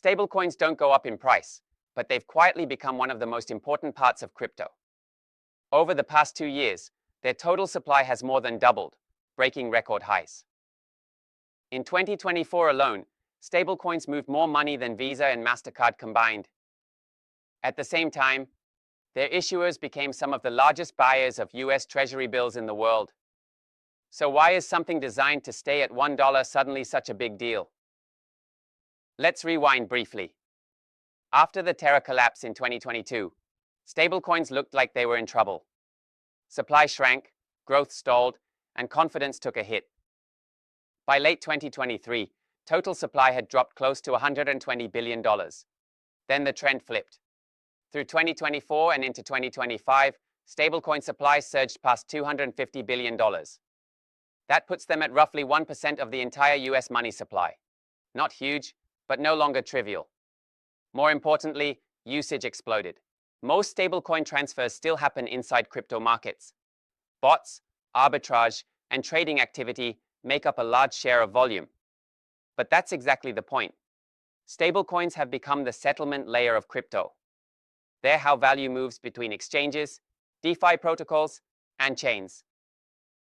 Stablecoins don't go up in price, but they've quietly become one of the most important parts of crypto. Over the past 2 years, their total supply has more than doubled, breaking record highs. In 2024 alone, stablecoins moved more money than Visa and MasterCard combined. At the same time, their issuers became some of the largest buyers of US Treasury bills in the world. So why is something designed to stay at $1 suddenly such a big deal? Let's rewind briefly. After the Terra collapse in 2022, stablecoins looked like they were in trouble. Supply shrank, growth stalled, and confidence took a hit. By late 2023, total supply had dropped close to $120 billion. Then the trend flipped. Through 2024 and into 2025, stablecoin supply surged past $250 billion. That puts them at roughly 1% of the entire US money supply. Not huge, but no longer trivial. More importantly, usage exploded. Most stablecoin transfers still happen inside crypto markets. Bots, arbitrage, and trading activity make up a large share of volume. But that's exactly the point. Stablecoins have become the settlement layer of crypto. They're how value moves between exchanges, DeFi protocols, and chains.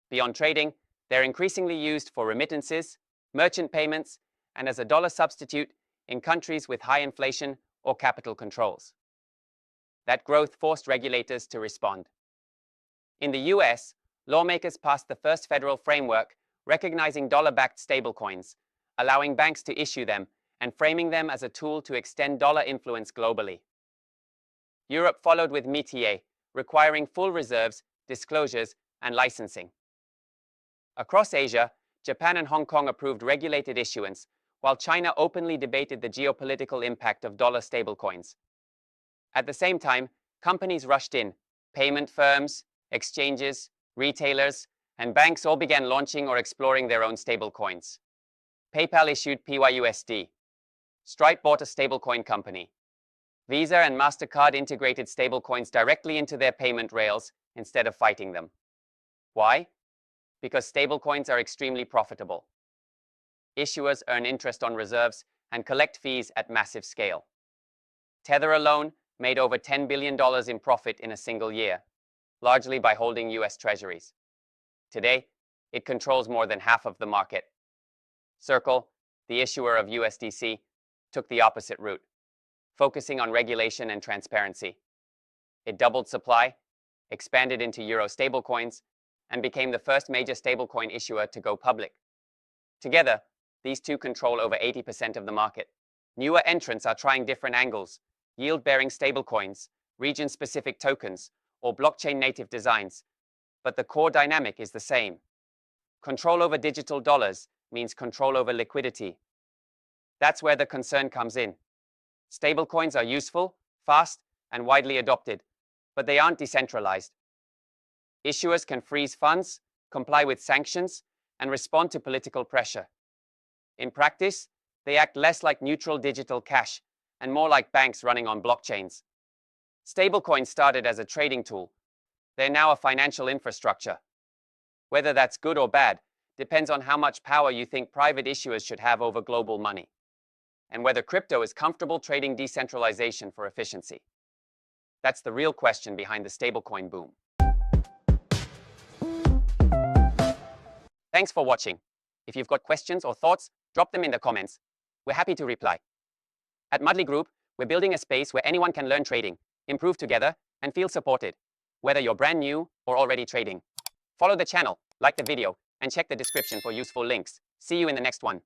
Beyond trading, they're increasingly used for remittances, merchant payments, and as a dollar substitute in countries with high inflation or capital controls. That growth forced regulators to respond. In the US, lawmakers passed the first federal framework recognizing dollar-backed stablecoins, allowing banks to issue them and framing them as a tool to extend dollar influence globally. Europe followed with MITIE, requiring full reserves, disclosures, and licensing. Across Asia, Japan and Hong Kong approved regulated issuance, while China openly debated the geopolitical impact of dollar stablecoins. At the same time, companies rushed in. Payment firms, exchanges, retailers, and banks all began launching or exploring their own stablecoins. PayPal issued PYUSD. Stripe bought a stablecoin company. Visa and MasterCard integrated stablecoins directly into their payment rails instead of fighting them. Why? Because stablecoins are extremely profitable. Issuers earn interest on reserves and collect fees at massive scale. Tether alone made over $10 billion in profit in a single year, largely by holding US treasuries. Today, it controls more than half of the market. Circle, the issuer of USDC, took the opposite route, focusing on regulation and transparency. It doubled supply, expanded into Euro stablecoins, and became the first major stablecoin issuer to go public. Together, these two control over 80% of the market. Newer entrants are trying different angles: yield-bearing stablecoins, region-specific tokens, or blockchain-native designs. But the core dynamic is the same. Control over digital dollars means control over liquidity. That's where the concern comes in. Stablecoins are useful, fast, and widely adopted, but they aren't decentralized. Issuers can freeze funds, comply with sanctions, and respond to political pressure. In practice, they act less like neutral digital cash and more like banks running on blockchains. Stablecoins started as a trading tool. They're now a financial infrastructure. Whether that's good or bad depends on how much power you think private issuers should have over global money, and whether crypto is comfortable trading decentralization for efficiency. That's the real question behind the stablecoin boom. Thanks for watching. If you've got questions or thoughts, drop them in the comments. We're happy to reply. At Mudley Group, we're building a space where anyone can learn trading, improve together, and feel supported, whether you're brand new or already trading. Follow the channel, like the video, and check the description for useful links. See you in the next one.